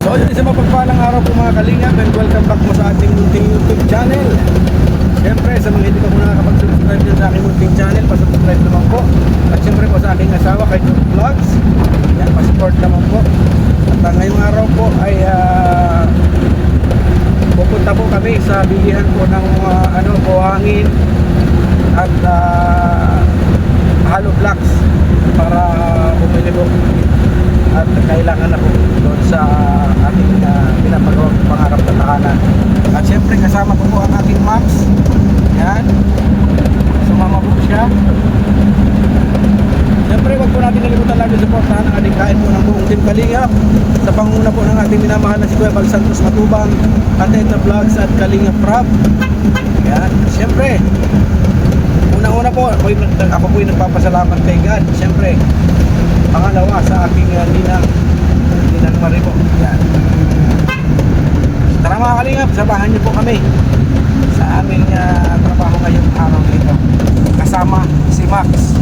So yun, isang mapagpalang araw po mga kalingap, and welcome back po sa ating munting YouTube channel. Siyempre sa mga hindi pa po nakakapag-subscribe din sa aking munting channel, pasubscribe naman po. At siyempre po sa aking asawa kay John Vlogs, yan, pasupport naman po. At ngayong araw po ay pupunta po kami sa bilihan po ng buhangin at hollow blocks para bumili po. At kailangan na po doon sa ating pinapagawang pangarap na tahanan. At syempre kasama po ang ating Max. Yan, sumama po siya. Syempre wag po natin kalimutan lagi supportahan ang ating kain po ng buong Team Kalingap sa panguna po ng ating minamahal na si Kuya Bal Santos Matubang, Antenta Vlogs at Kalingap Rap. Yan, syempre una po ako po yung nagpapasalamat kay God. Syempre pangalawa sa aking Ninang Maribo. Yan. Tara mga kalingap, sabahan niyo po kami sa aming trabaho ngayong araw nito kasama si Max.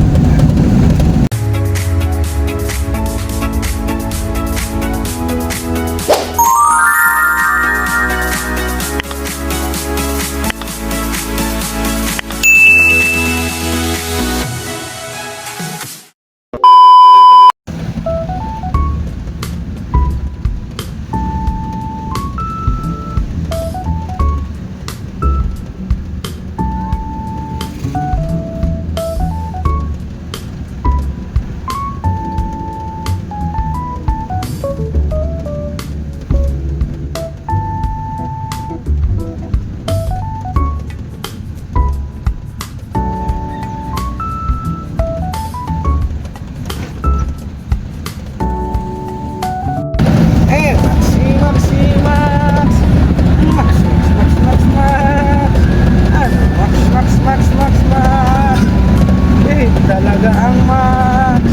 Talaga ang Max,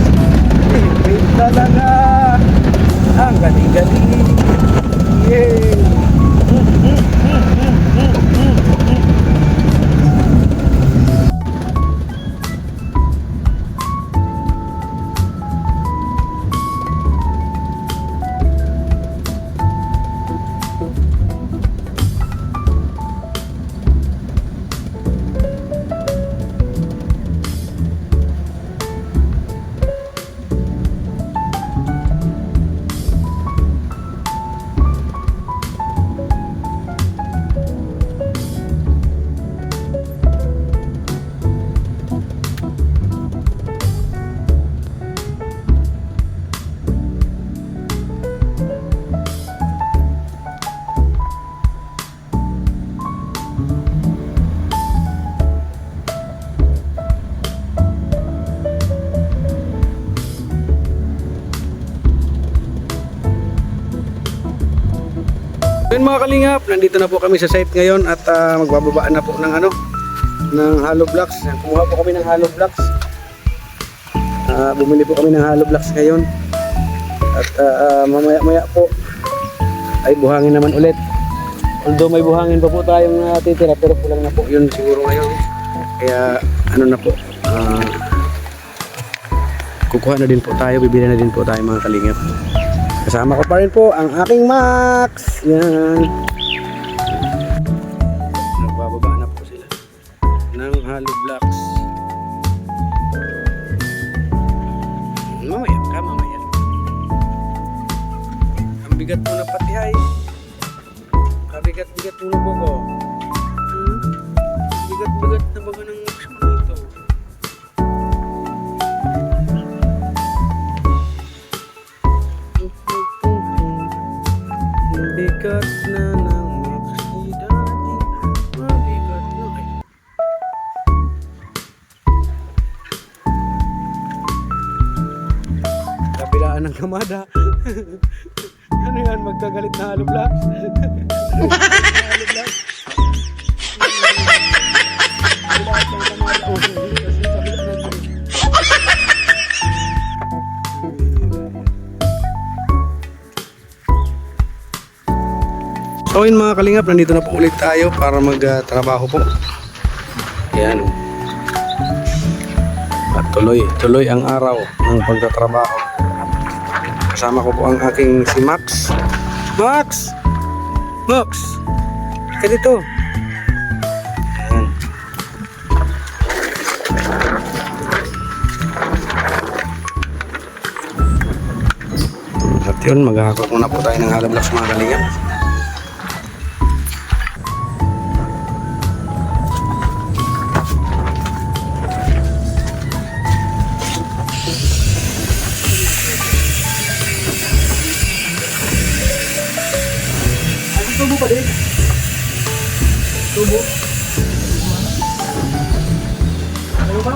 talaga ang galing-galing. Yay! Yun mga kalingap, nandito na po kami sa site ngayon at magbababaan na po ng ng hollow blocks. Kumuha po kami ng hollow blocks. Bumili po kami ng hollow blocks ngayon. At mamaya po ay buhangin naman ulit. Although may buhangin pa po tayong natitira, pero kulang na po yun siguro ngayon. Kaya na po, kukuha na din po tayo, bibili na din po tayo mga kalingap. Kasama ko pa rin po ang aking Max. Yan. Nagbababa na po sila ng hollow blocks. Mamaya. Ang bigat po na pati ay. Bigat po na po ko. Bigat na baga ng Max mo ito. Bigat na ng Max ni Daddy. Mabigat na kabilaan ng kamada. Ano yan? Magkagalit na hollow blocks? Hollow blocks? Kabilaan ng kamada. Kasi kabilaan ng So yun mga kalingap, nandito na po ulit tayo para magtrabaho po. Ayan. At tuloy ang araw ng pagtatrabaho. Kasama ko po ang aking si Max. Max! Max! Ka dito. Ayan. At yun, maghahakot muna po tayo ng hollow blocks mga kalingap. Tubo pa din. Tubo. Ano ba?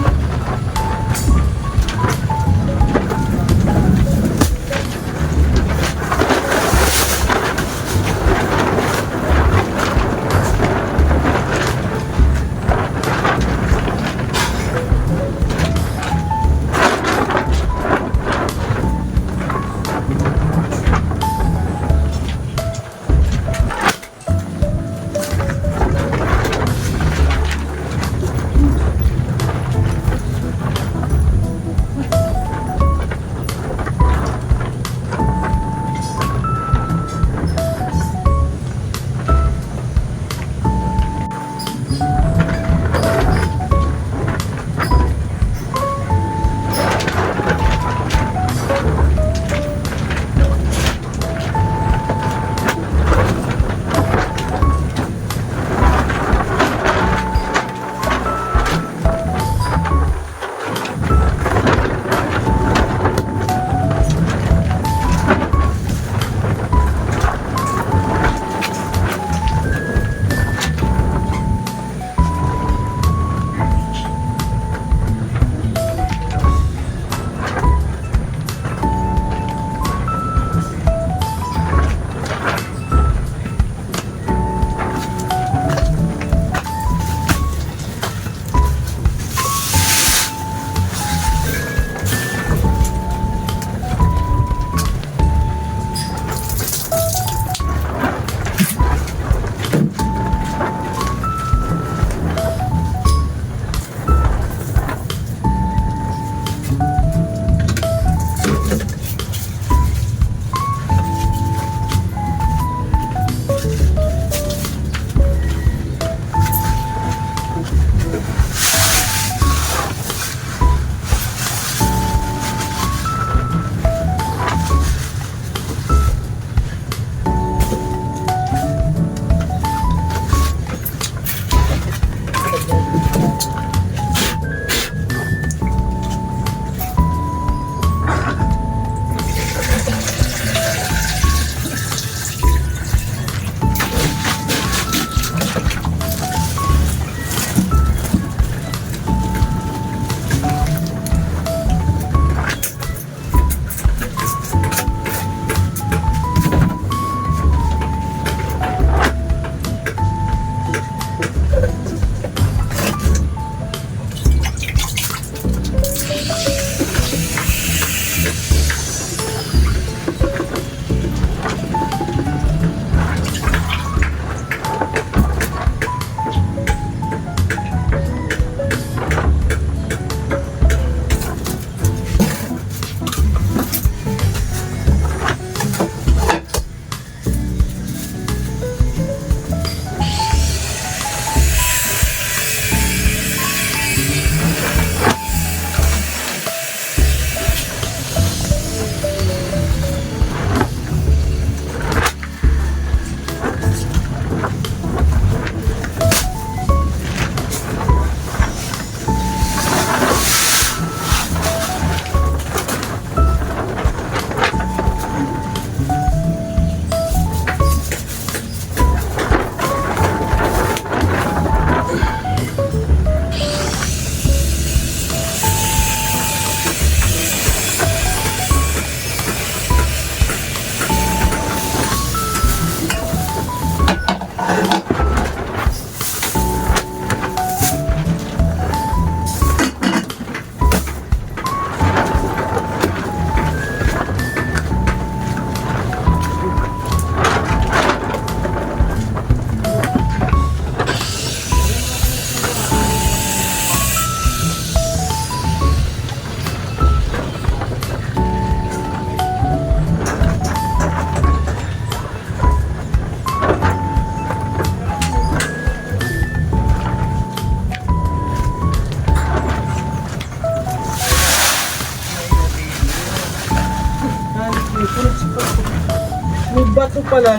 bato pala.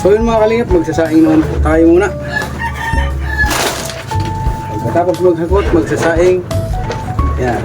So yun mga kalingap, magsasaing naman po tayo muna. Pagkatapos maghakot, magsasaing. Yan.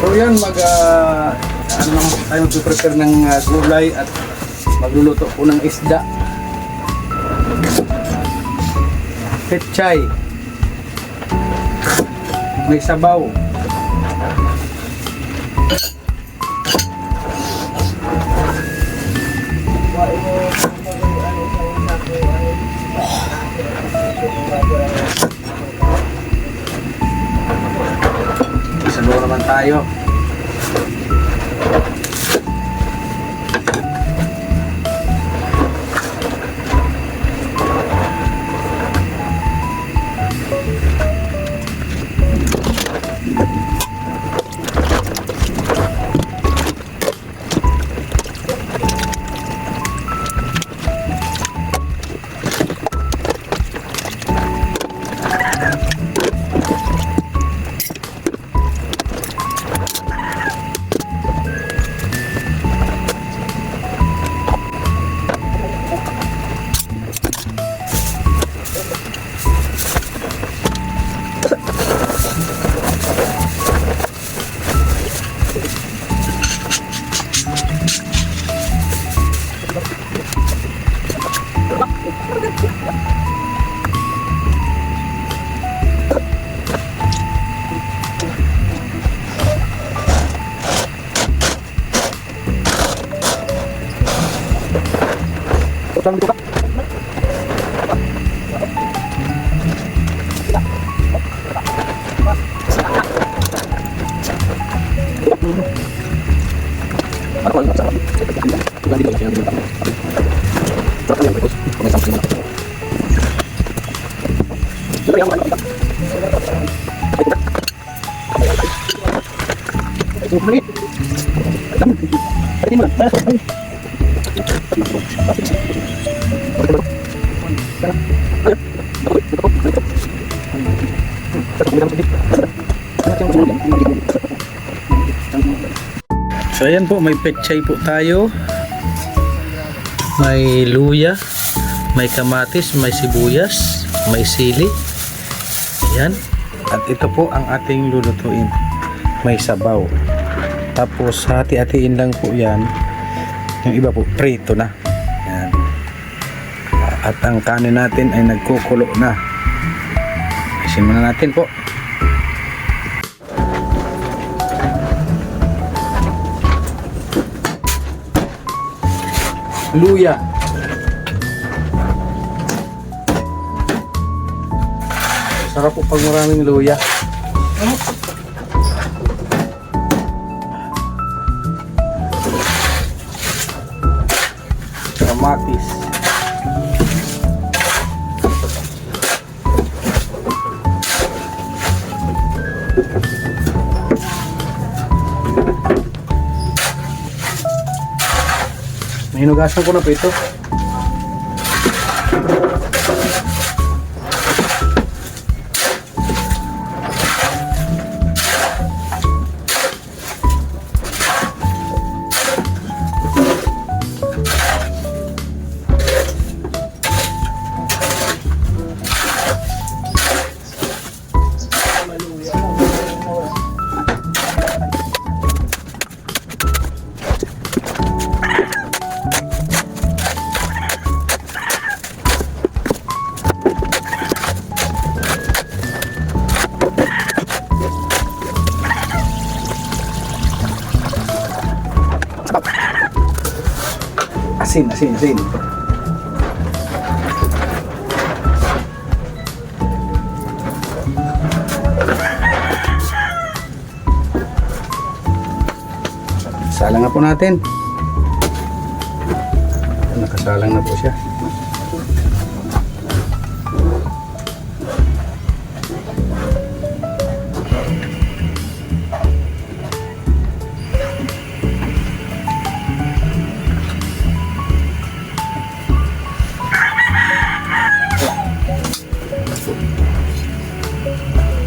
So yan, ano naman po tayo mag-prepare ng gulay at magluluto po ng isda. Pechay. May sabaw. Sabaw naman tayo. Utang dito ka. Ano ba sa? Bukan dito yung dito. Terus yang bagus, pengen sampai sini. Coba yang mana? Ini. Ini mana? So ayan po, may pechay po tayo, may luya, may kamatis, may sibuyas, may sili. Ayan. At ito po ang ating lulutuin, may sabaw. Tapos hati-hatiin lang po yan. Yung iba po prito na. Ayan. At ang kanin natin ay nagkukulo na. Isin muna natin po. Luya. Sarap po pag maraming luya. Kamatis. Hinugasan ko na po ito. Asin. Salang na po natin. Nakasalang na po siya.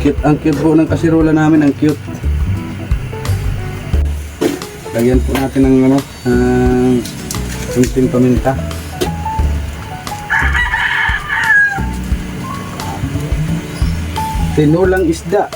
Cute, ang cute po ng kasirola namin, ang cute. Lagyan po natin ng kunting paminta. Tinulang isda.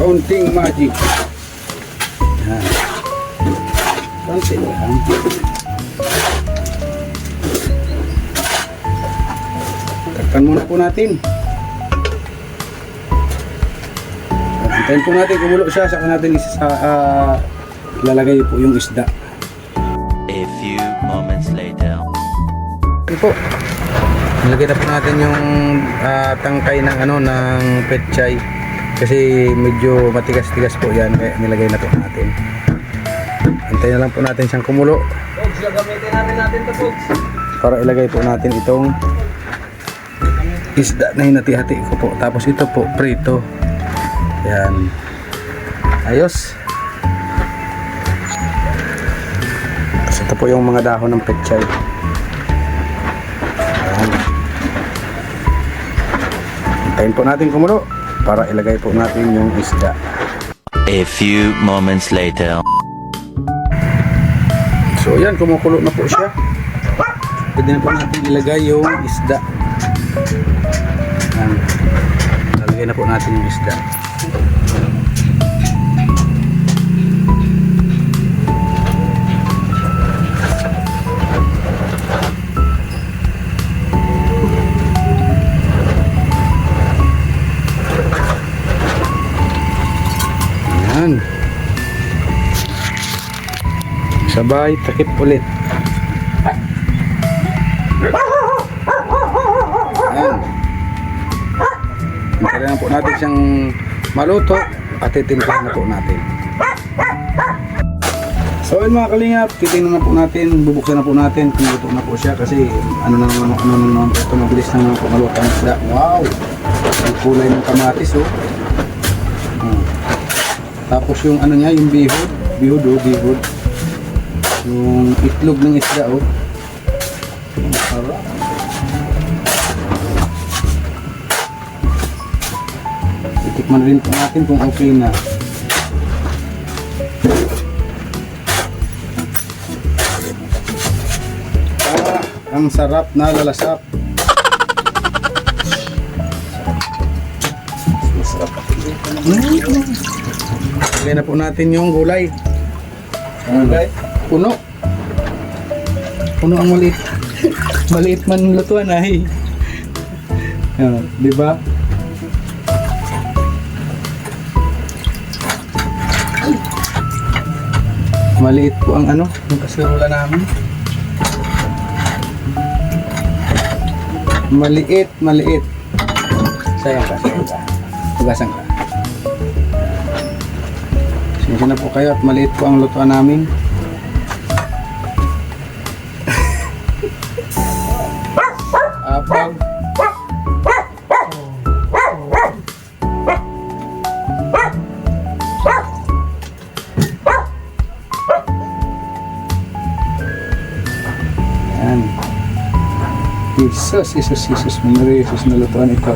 kaunting magic. Yan. Kaunti lang. Takpan muna po natin. Antayin po natin kumulo siya, saka natin lalagay po yung isda. A few moments later. Ito po. Nilagay na po natin yung tangkay ng ng petchay. Kasi medyo matigas-tigas po yan, kaya nilagay na po natin. Antayin na lang po natin siyang kumulo. Gagamitin natin ito, folks. Para ilagay po natin itong isda na hinati-hati ko po. Tapos ito po, prito. Yan. Ayos. Tapos ito po yung mga dahon ng petchay. Yan. Antayin po natin kumulo para ilagay po natin yung isda. A few moments later. So yan, kumukulo na po siya. Pwede na po natin ilagay yung isda. Yan. Lalagay na po natin yung isda. Yan. Sabay, takip ulit. Yan. Kailangan po natin siyang maluto at titimplahan na po natin. So yun mga kalingap, titingnan na po natin, bubuksan na po natin kung luto na po siya kasi ano na naman ito, mabilis na naman po maluto ang isda. Wow! Ang kulay ng kamatis oh. Tapos yung niya, yung bihod. Yung itlog ng isda oh. Sarap. Itikman rin po natin kung okay na. Ang sarap na lalasap. Lagyan na po natin yung gulay. Puno. Puno ang maliit. Maliit man lutuan ay. Di ba? Maliit po ang yung kasirola namin. Maliit. Sayang ka. Tugasan ka. Sige na po kayo at maliit po ang lutuan namin. Apaw. Yan. Jesus, Mary, Jesus na lutuan ito.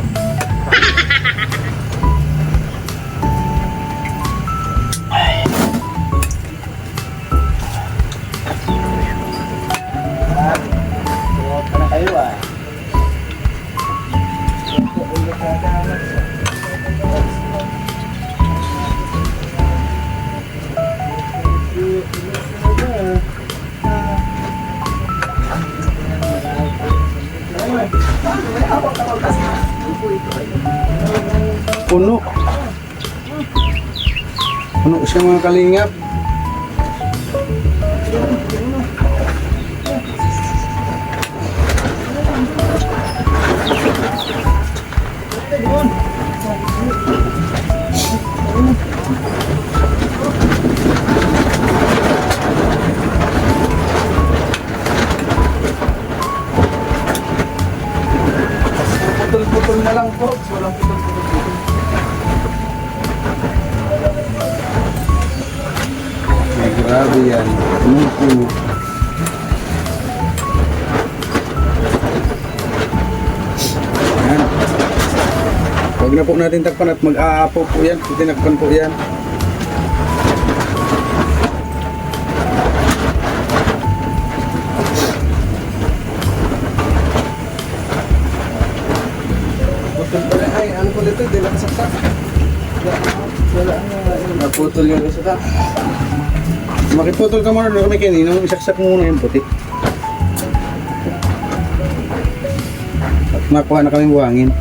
Puno siya mga kalingap. Putol-putol na lang po. Walang putol-putol. Ay, grabe yan. Puno. Yan. Huwag na po natin takpan at mag-aapo po yan. Tinakpan po yan. Ay, ano po dito? Di lang saksak. Naputol yung isa ta. Makiputol ka muna doon kami kanina. Isaksak mo muna yung puti. At makuha na kami buhangin.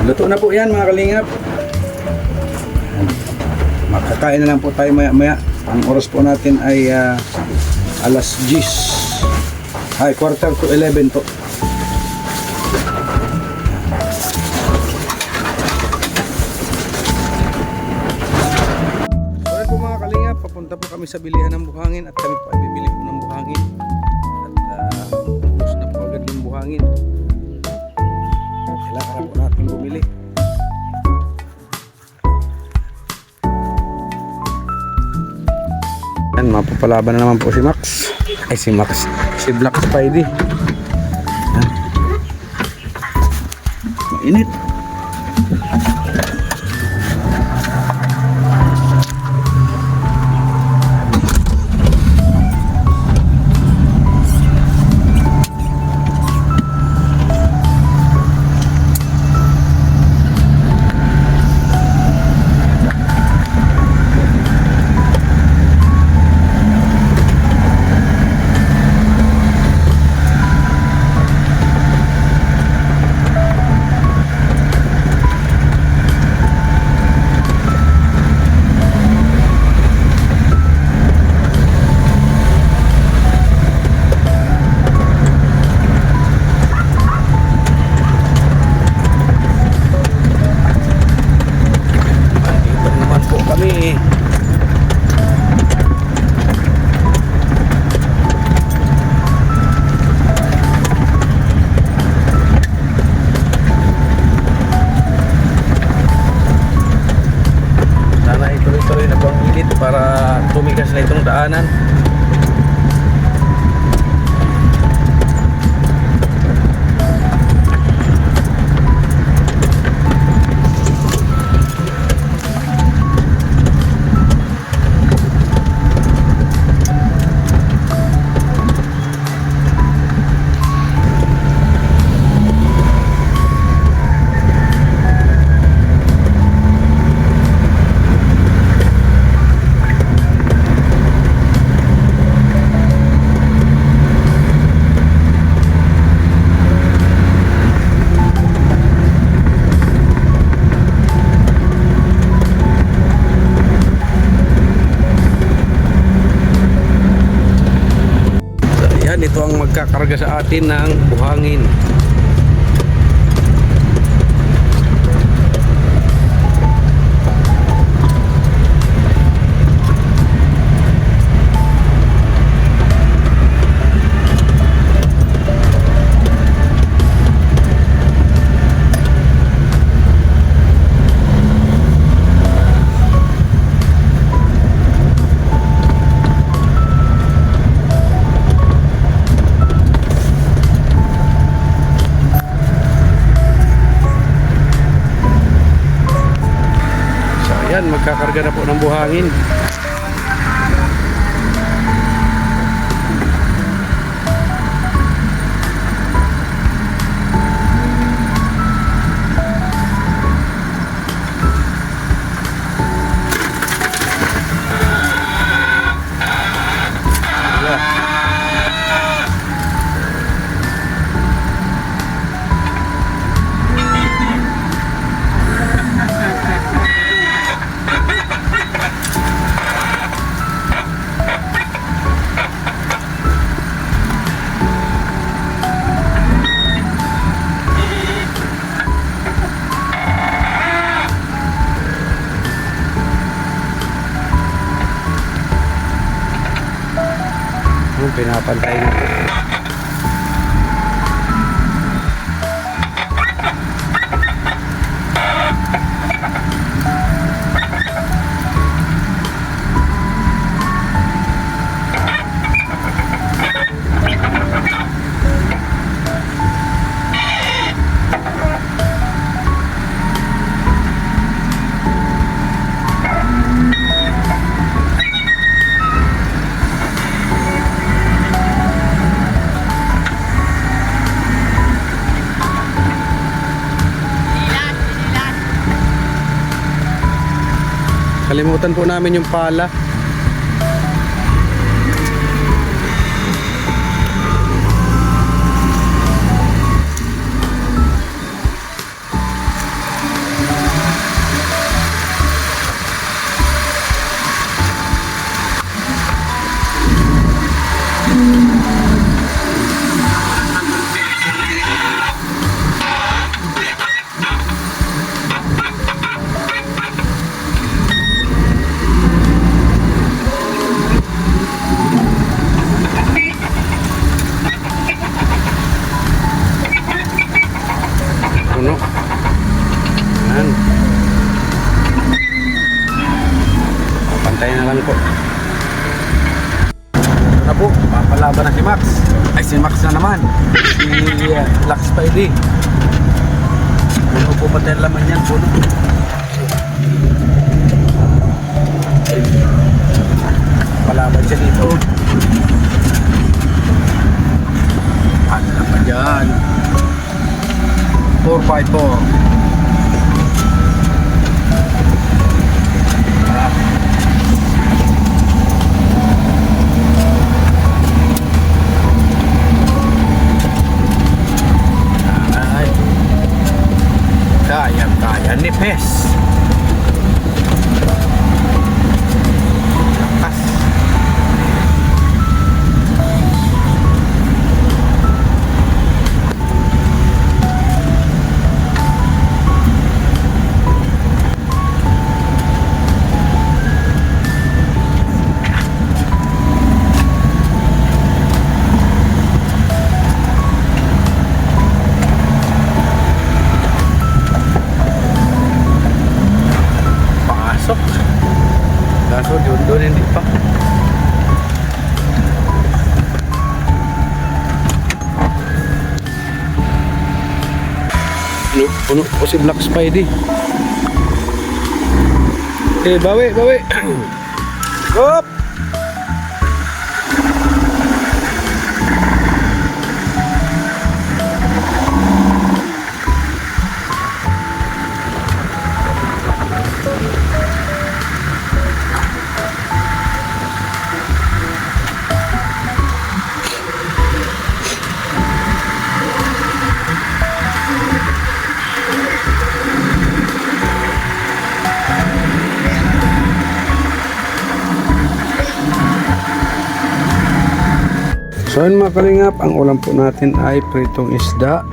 Luto na po yan mga kalingap. Makakain na lang po tayo maya maya. Ang oras po natin ay alas 10. Ay, quarter to 11 po. So yun po mga kalingap, papunta po kami sa bilihan ng buhangin at kami po ay bibili po ng buhangin. At ubos na po agad yung buhangin. Kailangan na po natin bumili. Yan, mapapalaban na naman po si Max. Ay, si Max. Si Black Spidey. Yan. Mainit. Para tumigas na itong daanan. Ito ang magkakarga sa atin ng buhangin. Yan, magkakarga na po ng buhangin. Pinapantay na po. Nakalimutan po namin yung pala. Puno. Yan. Pantayin na lang po. Ito na po, papalaban na si Max. Ay, si Max na naman. Si Black Spidey. Puno po pati ang laman yan, puno. Palaban siya dito. Ano na pa dyan? 4x4. Ay. Kaya nipis. Lakas. Pasok. Kaso doon hindi pa. Puno po si Black Spidey. Bawi. Hop! So yun mga kalingap, ang ulam po natin ay pritong isda.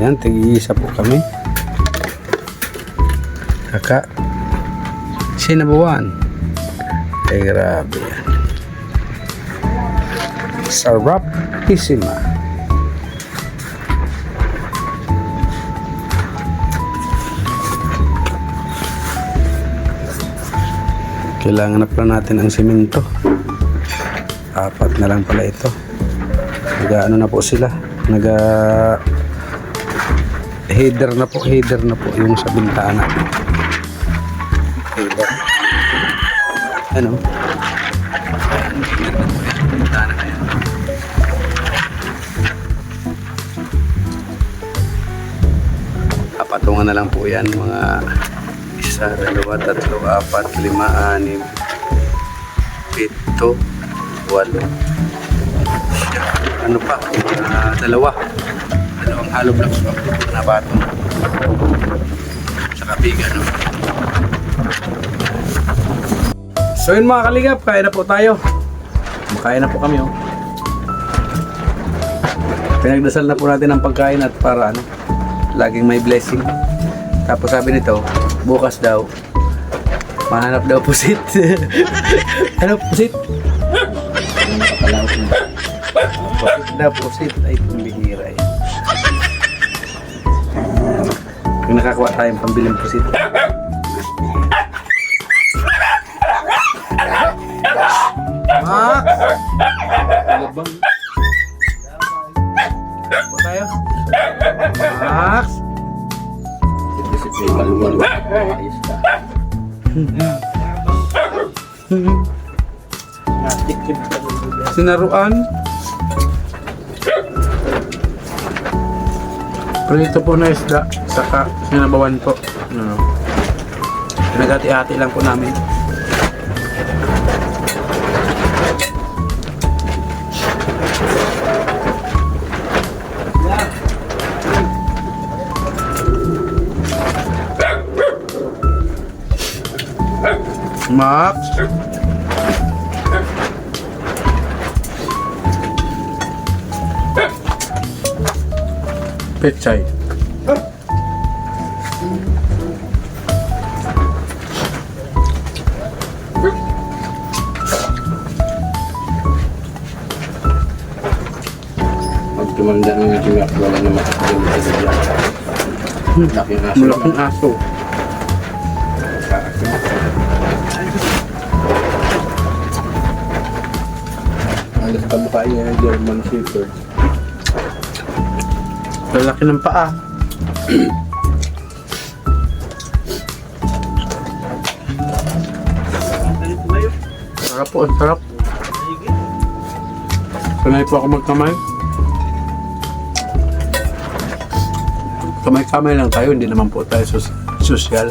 Yan, tig-iisa po kami. Kaka sinabawan. Ay grabe yan. Sarap-isima. Kailangan na pala natin ang simento. 4 na lang pala ito. Nag-ano na po sila. Header na po yung sa bintana. Header. Ano? Bintana na yan. Patungan na lang po yan, mga 1, 2, 3, 4, 5, 6, 7, 8, ano pa, dalawang hollow blocks na batong sa kabigan, no? So yun mga kalingap, kain na po tayo. Kain na po kami, oh. Pinagdasal na po natin ang pagkain at para laging may blessing. Tapos sabi nito, bukas daw mahanap daw pusit. Ano pusit? Pusit daw, pusit. Ay, pambihira eh. Kung nakakuha tayong pambiling pusit. Max! Labang. Apa tayo? Max! Ayos ka. Sinaruan. Prito po na isda. Saka sinabawan po. Pinagati-hati lang po namin. Max. Pechay. Pag tumanda ng ating wala na matakbo sa bigla. Laki ng aso. Malaking aso. Alas kamukha niya ng German Shepherd. Lalaki ng paa. Sarap po, ang sarap. Sanay po ako magkamay. Kamay-kamay lang tayo, hindi naman po tayo sosyal.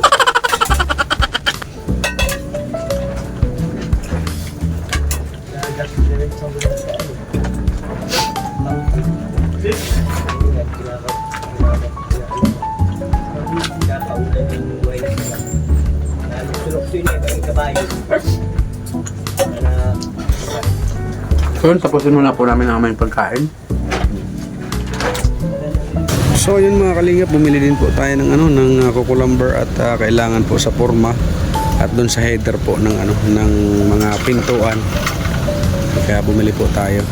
So yun, tapusin muna po namin ang aming pagkain. So yun mga kalingap, bumili din po tayo ng ng cucumber at kailangan po sa forma at doon sa header po ng ng mga pintuan. Kaya bumili po tayo.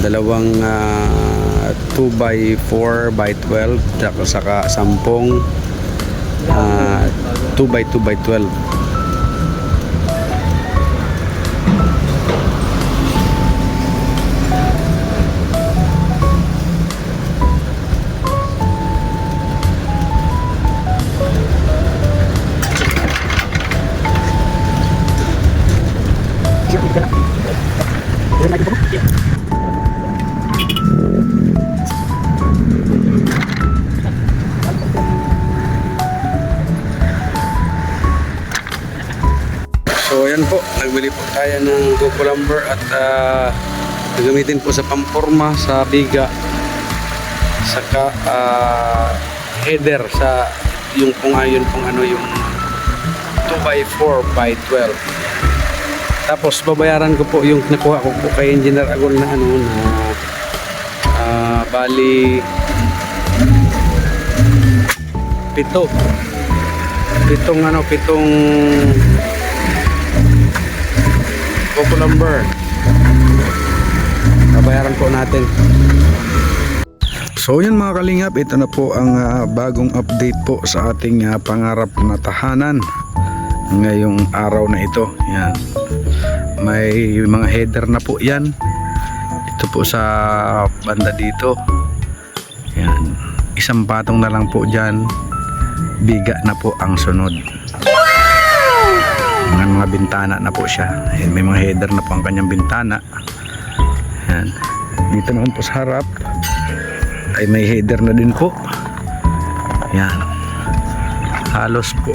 Dalawang 2x4x12 saka 10 2x2x12. So ayan po, nagbili po tayo ng cucumber at gagamitin po sa pamporma, sa biga, saka header sa yung yung 2x4x12. Tapos babayaran ko po yung nakuha ko po kay Engineer Agol na bali 7 cucumber. Babayaran po natin. So yan mga kalingap, ito na po ang bagong update po sa ating pangarap na tahanan ngayong araw na ito. Yan. May mga header na po yan. Ito po sa banda dito. Yan. Isang patong na lang po dyan. Biga na po ang sunod. Mga bintana na po siya. Yan, may mga header na po ang kanyang bintana. Yan. Dito naman po sa harap ay may header na din po. Yan. Halos po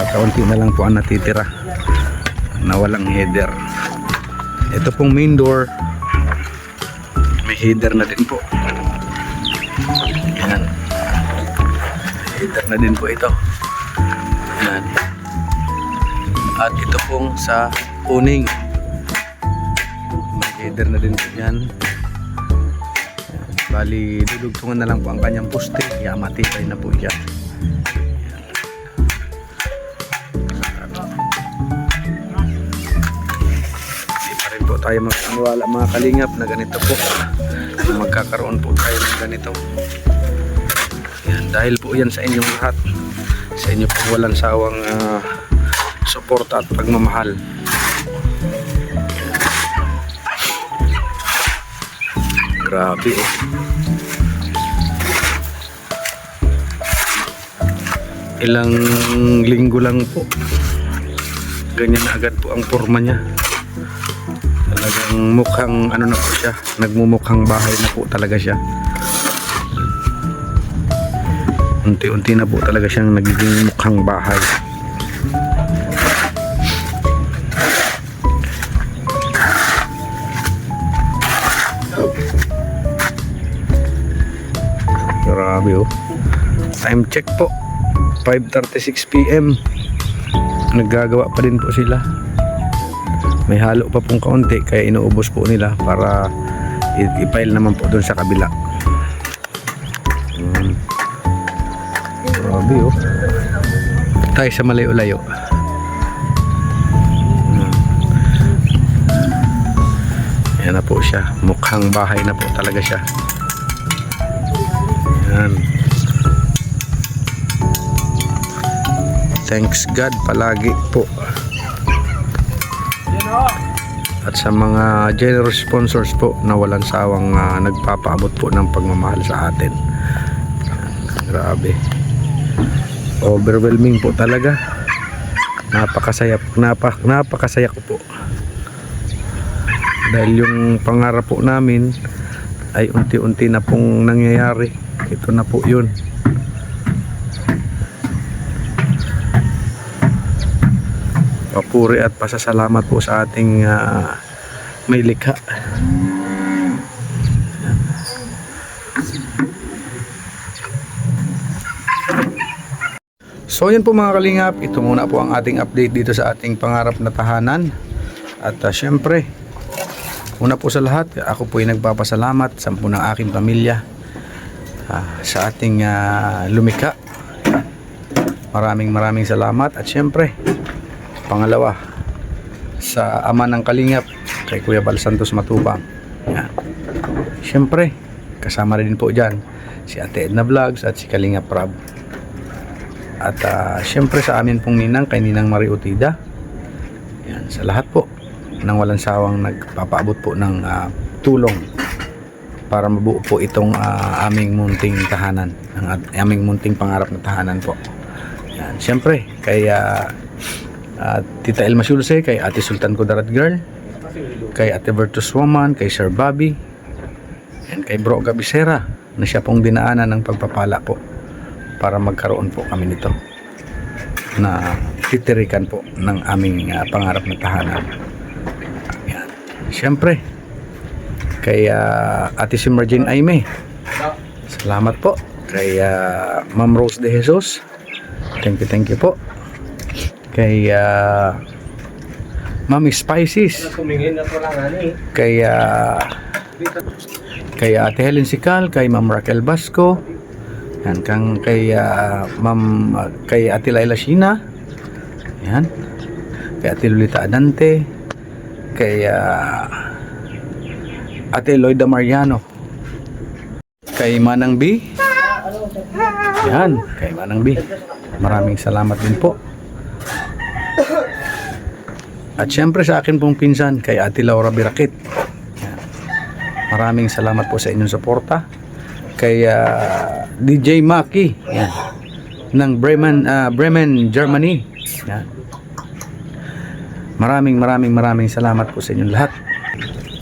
kaunti na lang po ang natitira na walang header. Ito pong main door may header na din po. Yan. Header na din po ito. Yan. At ito pong sa uning may header na din po yan. Bali dudugtungan na lang po ang kanyang poste, kaya matibay na po yan. Hindi pa rin po tayo magpaniwala mga kalingap na ganito po, magkakaroon po tayo ng ganito. Yan, dahil po yan sa inyong lahat, sa inyo pong walang sawang suporta at pagmamahal. Grabe oh. Ilang linggo lang po, ganyan na agad po ang forma niya. Talagang mukhang na po siya, nagmumukhang bahay na po talaga siya. Unti-unti na po talaga siyang nagiging mukhang bahay. Grabe oh. Time check po. 5:36 PM. Naggagawa pa din po sila. May halo pa pong kaunti kaya inuubos po nila para i-file naman po doon sa kabila. Grabe oh. Tayo sa malayo-layo. Yan na po siya. Mukhang bahay na po talaga siya. Yan. Thanks God palagi po. At sa mga generous sponsors po na walang sawang nagpapaabot po ng pagmamahal sa atin. Grabe. Overwhelming po talaga. Napakasaya ko po. Dahil yung pangarap po namin ay unti-unti na pong nangyayari. Ito na po yun. Papuri at pasasalamat po sa ating may likha. So yun po mga kalingap, ito muna po ang ating update dito sa ating pangarap na tahanan. At syempre, una po sa lahat, ako po ay nagpapasalamat sa ng aking pamilya sa ating lumikha. Maraming salamat. At syempre, pangalawa, sa ama ng kalingap, kay Kuya Bal Santos Matubang. Yan. Syempre, kasama rin po dyan si Ate Edna Vlogs at si Kalingap Prab. At syempre sa amin pong ninang, kay Ninang Marie Utida. Yan, sa lahat po nang walang sawang nagpapaabot po ng tulong para mabuo po itong aming munting tahanan, ang aming munting pangarap na tahanan po. Yan, syempre kay Tita Elma Shulse, kay Ate Sultan Kudarat Girl, kay Ate Virtus Woman, kay Sir Bobby, and kay Bro Gabisera na siya pong dinaanan ng pagpapala po para magkaroon po kami nito na titirikan po ng aming pangarap na tahanan. Yan. Siyempre kay Ate Simarjane Aime, salamat po. Kay Ma'am Rose de Jesus, thank you po. Kay Mami Spices, kay Ate Helen Sikal, kay Ma'am Raquel Basco, yan, kay kay Ate Laila Shina, yan, kay Ate Lolita Adante, kay Ate Loida Mariano, kay Manang B, yan, kay Manang B, maraming salamat din po. At syempre sa akin pong pinsan, kay Ate Laura Birakit. Yan. Maraming salamat po sa inyong suporta. Kay DJ Maki, yan, ng Bremen, Germany. Yan. Maraming salamat po sa inyong lahat.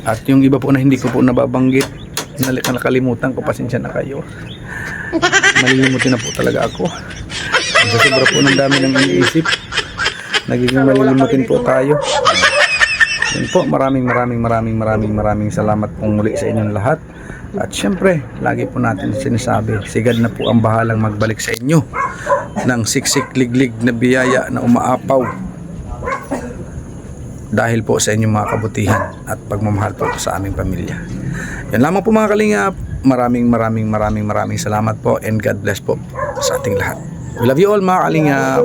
At yung iba po na hindi ko po nababanggit, nakalimutan ko, pasensya na kayo. Malilimutin na po talaga ako. Sa sobra po ng dami ng iniisip, nagiging malilimutin po tayo. Yun po, maraming salamat pong muli sa inyong lahat. At syempre, lagi po natin sinasabi, sigad na po ang bahalang magbalik sa inyo ng siksik liglig na biyaya na umaapaw dahil po sa inyong mga kabutihan at pagmamahal po sa aming pamilya. Yan lamang po mga kalingap. Maraming salamat po, and God bless po sa ating lahat. We love you all mga kalingap.